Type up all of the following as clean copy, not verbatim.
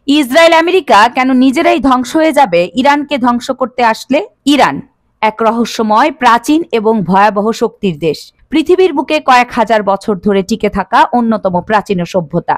Israel America কেন নিজেরাই ধ্বংস হয়ে যাবে ইরানকে ধ্বংস করতে আসলে? ইরান এক রহস্যময়, প্রাচীন এবং ভয়াবহ শক্তির দেশ। পৃথিবীর বুকে কয়েক হাজার বছর ধরে টিকে থাকা অন্যতম প্রাচীন সভ্যতা।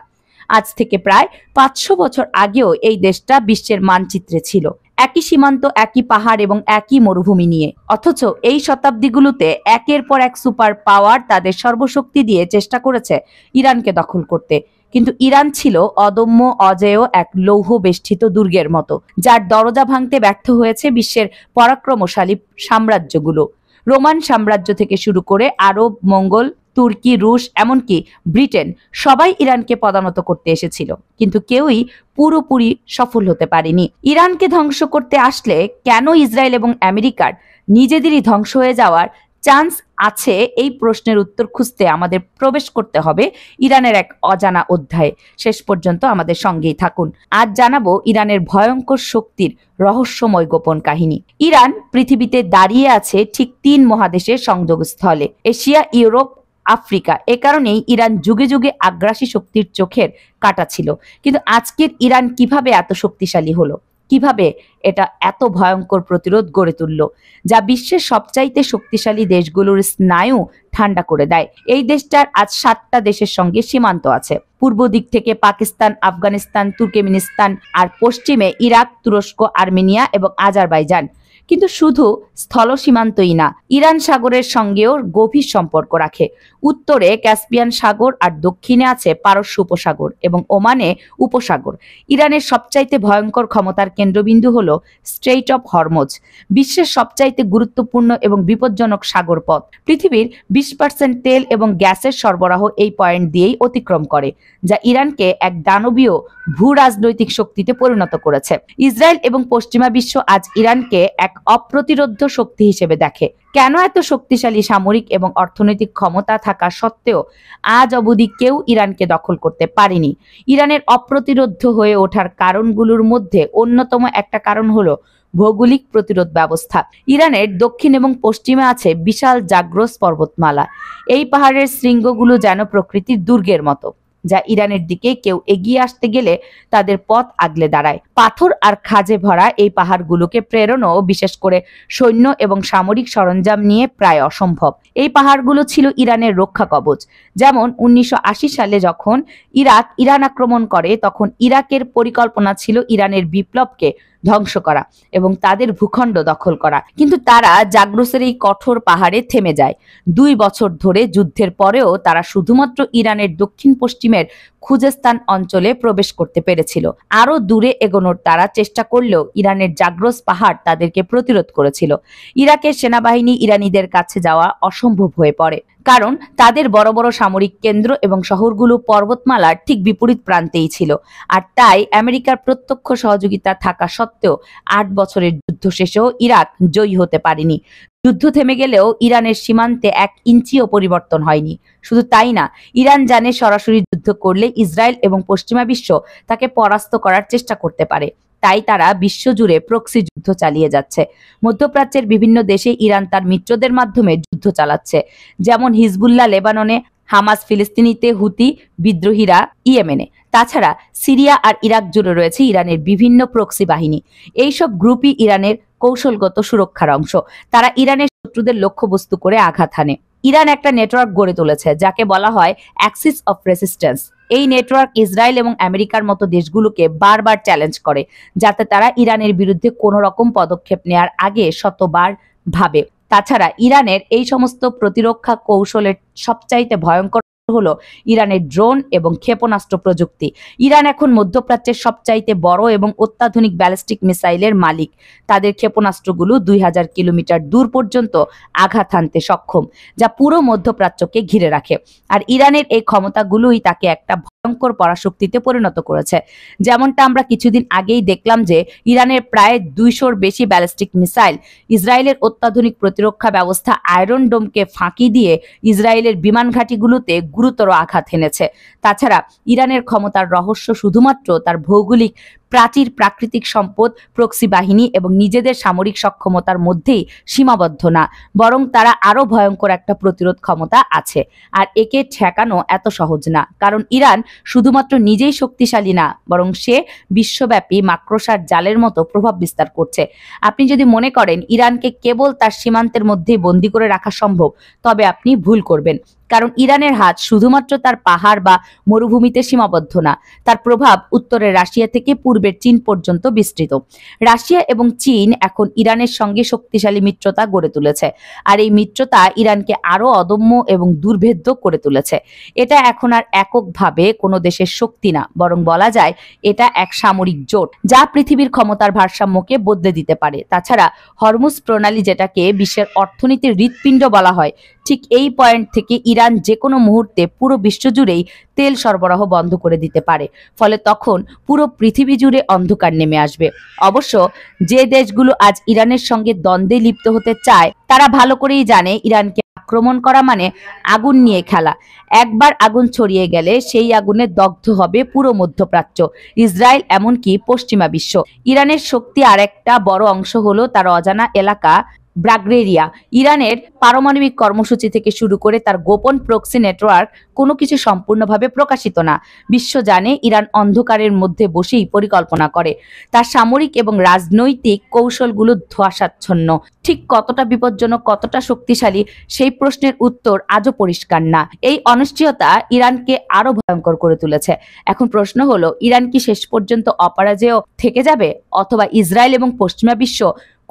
আজ থেকে প্রায় 500 বছর আগেও এই দেশটা বিশ্বের মানচিত্রে ছিল, একই সীমান্ত, একই পাহাড় এবং একই মরুভূমি নিয়ে। অথচ এই শতাব্দীগুলোতে একের পর এক সুপার পাওয়ার তাদের সর্বশক্তি দিয়ে চেষ্টা করেছে ইরানকে দখল করতে। কিন্তু ইরান ছিল অদম্য, অজেয় এক লৌহ বেষ্টিত দুর্গের মতো, যার দরজা ভাঙতে ব্যর্থ হয়েছে বিশ্বের পরাক্রমশালী সাম্রাজ্যগুলো। রোমান সাম্রাজ্য থেকে শুরু করে আরব, মঙ্গল, তুর্কি, রুশ, এমনকি ব্রিটেন, সবাই ইরানকে পদানত করতে এসেছিল, কিন্তু কেউই পুরোপুরি সফল হতে পারেনি। ইরানকে ধ্বংস করতে আসলে কেন ইসরায়েল এবং আমেরিকার নিজেদেরই ধ্বংস হয়ে যাওয়ার চান্স আছে, এই প্রশ্নের উত্তর খুঁজতে আমাদের প্রবেশ করতে হবে ইরানের এক অজানা অধ্যায়ে। শেষ পর্যন্ত আমাদের সঙ্গেই থাকুন। আজ জানাবো ইরানের ভয়ঙ্কর শক্তির রহস্যময় গোপন কাহিনী। ইরান পৃথিবীতে দাঁড়িয়ে আছে ঠিক 3 মহাদেশের সংযোগস্থলে, এশিয়া, ইউরোপ, আফ্রিকা। এ কারণেই ইরান যুগে যুগে আগ্রাসী শক্তির চোখের কাঁটা ছিল। কিন্তু আজকের ইরান কিভাবে এত শক্তিশালী হলো? কিভাবে এটা এত ভয়ঙ্কর প্রতিরোধ গড়ে তুলল, যা বিশ্বের সবচাইতে শক্তিশালী দেশগুলোর স্নায়ু ঠান্ডা করে দেয়? এই দেশটার আজ 7টা দেশের সঙ্গে সীমান্ত আছে। পূর্ব দিক থেকে পাকিস্তান, আফগানিস্তান, তুর্কমেনিস্তান, আর পশ্চিমে ইরাক, তুরস্ক, আর্মেনিয়া এবং আজারবাইজান। কিন্তু শুধু স্থল সীমান্তই না, ইরান সাগরের সঙ্গেও গভীর সম্পর্ক রাখে। উত্তরে ক্যাসপিয়ান সাগর আর দক্ষিণে আছে পারস্য উপসাগর এবং ওমানে উপসাগর। ইরানের সবচাইতে ভয়ঙ্কর ক্ষমতার কেন্দ্রবিন্দু হলো স্ট্রেইট অফ হরমুজ, বিশ্বের সবচাইতে গুরুত্বপূর্ণ এবং বিপজ্জনক সাগর পথ। পৃথিবীর 20% তেল এবং গ্যাসের সরবরাহ এই পয়েন্ট দিয়েই অতিক্রম করে, যা ইরানকে এক দানবীয় ভূ রাজনৈতিক শক্তিতে পরিণত করেছে। ইসরায়েল এবং পশ্চিমা বিশ্ব আজ ইরানকে এক অপ্রতিরোধ্য শক্তি হিসেবে দেখে। কেন এত শক্তিশালী সামরিক এবং অর্থনৈতিক ক্ষমতা থাকা সত্ত্বেও আজ অবধি কেউ ইরানকে দখল করতে পারেনি? ইরানের অপ্রতিরোধ্য হয়ে ওঠার কারণগুলোর মধ্যে অন্যতম একটা কারণ হলো ভৌগোলিক প্রতিরোধ ব্যবস্থা। ইরানের দক্ষিণ এবং পশ্চিমে আছে বিশাল জাগ্রস পর্বতমালা। এই পাহাড়ের শৃঙ্গগুলো যেন প্রকৃতির দুর্গের মতো, যা ইরানের দিকে কেউ এগিয়ে আসতে গেলে তাদের পথ আগলে দাঁড়ায়। পাথর আর খাজে ভরা এই পাহাড়গুলোকে প্রেরণও, বিশেষ করে সৈন্য এবং সামরিক সরঞ্জাম নিয়ে, প্রায় অসম্ভব। এই পাহাড়গুলো ছিল ইরানের রক্ষা কবচ। যেমন 1980 সালে যখন ইরান আক্রমণ করে, তখন ইরাকের পরিকল্পনা ছিল ইরানের বিপ্লবকে ধ্বংস করা এবং তাদের ভূখণ্ড দখল করা। কিন্তু তারা জাগ্রসের এই কঠোর পাহাড়ে থেমে যায়। 2 বছর ধরে যুদ্ধের পরেও তারা শুধুমাত্র ইরানের দক্ষিণ পশ্চিমের খুজেস্তান অঞ্চলে প্রবেশ করতে পেরেছিল। আরো দূরে এগোনোর তারা চেষ্টা করলেও ইরানের জাগ্রস পাহাড় তাদেরকে প্রতিরোধ করেছিল। ইরাকের সেনাবাহিনী ইরানিদের কাছে যাওয়া অসম্ভব হয়ে পড়ে, কারণ তাদের বড় বড় সামরিক কেন্দ্র এবং শহরগুলো পর্বতমালার ঠিক বিপরীত প্রান্তেই ছিল। আর তাই আমেরিকার প্রত্যক্ষ সহযোগিতা থাকা সত্ত্বেও 8 বছরের যুদ্ধ শেষেও ইরাক জয়ী হতে পারেনি। যুদ্ধ থেমে গেলেও ইরানের সীমান্তে 1 ইঞ্চিও পরিবর্তন হয়নি। শুধু তাই না, ইরান জানে সরাসরি যুদ্ধ করলে ইসরায়েল এবং পশ্চিমা বিশ্ব তাকে পরাস্ত করার চেষ্টা করতে পারে। তাই তারা বিশ্বজুড়ে প্রক্সি যুদ্ধ চালিয়ে যাচ্ছে। মধ্যপ্রাচ্যের বিভিন্ন দেশে ইরান তার মিত্রদের মাধ্যমে যুদ্ধ চালাচ্ছে, যেমন হিজবুল্লাহ লেবাননে, হামাস ফিলিস্তিনিতে, হুতি বিদ্রোহীরা ইয়েমেনে। তাছাড়া সিরিয়া আর ইরাক জুড়ে রয়েছে ইরানের বিভিন্ন প্রক্সি বাহিনী। এইসব গ্রুপই ইরানের কৌশলগত সুরক্ষার অংশ। তারা ইরানের শত্রুদের লক্ষ্যবস্তু করে আঘাত হানে। ইরান একটা নেটওয়ার্ক গড়ে তুলেছে, যাকে বলা হয় অ্যাক্সিস অফ রেসিস্ট্যান্স। এই নেটওয়ার্ক ইসরায়েল এবং আমেরিকার মতো দেশগুলোকে বারবার চ্যালেঞ্জ করে, যাতে তারা ইরানের বিরুদ্ধে কোনো রকম পদক্ষেপ নেওয়ার আগে শতবার ভাবে। তাছাড়া ইরানের এই সমস্ত প্রতিরক্ষা কৌশলের সবচাইতে ভয়ঙ্কর হলো ইরানের ড্রোন এবং ক্ষেপণাস্ত্র প্রযুক্তি। ইরান এখন মধ্যপ্রাচ্যের সবচাইতে বড় এবং অত্যাধুনিক ব্যালিস্টিক মিসাইলের মালিক। তাদের ক্ষেপণাস্ত্রগুলো 2000 কিলোমিটার দূর পর্যন্ত আঘাত হানতে সক্ষম, যা পুরো মধ্যপ্রাচ্যকে ঘিরে রাখে। আর ইরানের এই ক্ষমতাগুলোই তাকে একটা ভয়ঙ্কর পরাশক্তিতে পরিণত করেছে। যেমনটা আমরা কিছুদিন আগেই দেখলাম যে ইরানের প্রায় 200-র বেশি ব্যালিস্টিক মিসাইল ইসরায়েলের অত্যাধুনিক প্রতিরক্ষা ব্যবস্থা আয়রন ডোমকে ফাঁকি দিয়ে ইসরায়েলের বিমান ঘাঁটিগুলোতে গুরুতর আঘাত হেনেছে। তাছাড়া ইরানের ক্ষমতার রহস্য শুধুমাত্র তার ভৌগোলিক প্রাচীর, প্রাকৃতিক সম্পদ, প্রক্সি বাহিনী এবং নিজেদের সামরিক সক্ষমতার মধ্যেই সীমাবদ্ধ না, বরং তারা আরো ভয়ঙ্কর একটা প্রতিরোধ ক্ষমতা আছে। আর একে ঠেকানো এত সহজ না, কারণ ইরান শুধুমাত্র নিজেই শক্তিশালী না, বরং সে বিশ্বব্যাপী মাকড়সার জালের মতো প্রভাব বিস্তার করছে। আপনি যদি মনে করেন ইরানকে কেবল তার সীমান্তের মধ্যেই বন্দী করে রাখা সম্ভব, তবে আপনি ভুল করবেন। কারণ ইরানের হাত শুধুমাত্র তার পাহাড় বা মরুভূমিতে সীমাবদ্ধ না, তার প্রভাব উত্তরের রাশিয়া থেকে পূর্বের চীন পর্যন্ত বিস্তৃত। রাশিয়া এবং চীন এখন ইরানের সঙ্গে শক্তিশালী মিত্রতা গড়ে তুলেছে, আর এই মিত্রতা ইরানকে আরো অদম্য এবং দুর্ভেদ্য করে তুলেছে। এটা এখন আর এককভাবে কোনো দেশের শক্তি না, বরং বলা যায় এটা এক সামরিক জোট, যা পৃথিবীর ক্ষমতার ভারসাম্যকে বদলে দিতে পারে। তাছাড়া হরমুজ প্রণালী, যেটাকে বিশ্বের অর্থনীতির হৃৎপিণ্ড বলা হয়, ঠিক এই পয়েন্ট থেকে ইরান যে কোনো মুহূর্তে পুরো বিশ্বজুড়েই তেল সরবরাহ বন্ধ করে দিতে পারে। ফলে তখন পুরো পৃথিবী জুড়ে অন্ধকার নেমে আসবে। অবশ্য যে দেশগুলো আজ ইরানের সঙ্গে দ্বন্দ্বে লিপ্ত হতে চায়, তারা ভালো করেই জানে ইরানকে আক্রমণ করা মানে আগুন নিয়ে খেলা। একবার আগুন ছড়িয়ে গেলে সেই আগুনে দগ্ধ হবে পুরো মধ্যপ্রাচ্য, ইসরায়েল, এমনকি পশ্চিমা বিশ্ব। ইরানের শক্তি আরেকটা বড় অংশ হলো তার অজানা এলাকা ব্রাগরেরিয়া। ইরানের পারমাণবিক কর্মসূচি থেকে শুরু করে তার গোপন প্রক্সি নেটওয়ার্ক, কোনো কিছু সম্পূর্ণভাবে প্রকাশিত না। বিশ্ব জানে ইরান অন্ধকারের মধ্যে বসেই পরিকল্পনা করে। তার সামরিক এবং রাজনৈতিক কৌশলগুলো ধোঁয়াশাচ্ছন্ন। ঠিক কতটা বিপজ্জনক, কতটা শক্তিশালী, সেই প্রশ্নের উত্তর আজও পরিষ্কার না। এই অনিশ্চয়তা ইরানকে আরো ভয়ঙ্কর করে তুলেছে। এখন প্রশ্ন হলো, ইরান কি শেষ পর্যন্ত অপরাজেয় থেকে যাবে, অথবা ইসরায়েল এবং পশ্চিমা বিশ্ব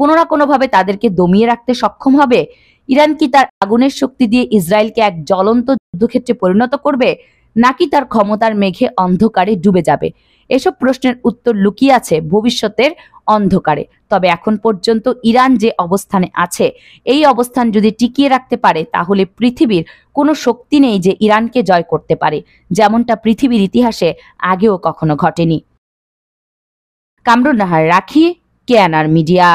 কোনো না কোনোভাবে তাদেরকে দমিয়ে রাখতে সক্ষম হবে? ইরান কি তার আগুনের শক্তি দিয়ে ইসরায়েলকে এক জ্বলন্ত যুদ্ধক্ষেত্রে পরিণত করবে, নাকি তার ক্ষমতার মেঘে অন্ধকারে ডুবে যাবে? এসব প্রশ্নের উত্তর লুকিয়ে আছে ভবিষ্যতের অন্ধকারে। তবে এখন পর্যন্ত ইরান যে অবস্থানে আছে, এই অবস্থান যদি টিকিয়ে রাখতে পারে, তাহলে পৃথিবীর কোনো শক্তি নেই যে ইরানকে জয় করতে পারে, যেমনটা পৃথিবীর ইতিহাসে আগেও কখনো ঘটেনি। কামরুন নাহার রাখি, কেএনআর মিডিয়া।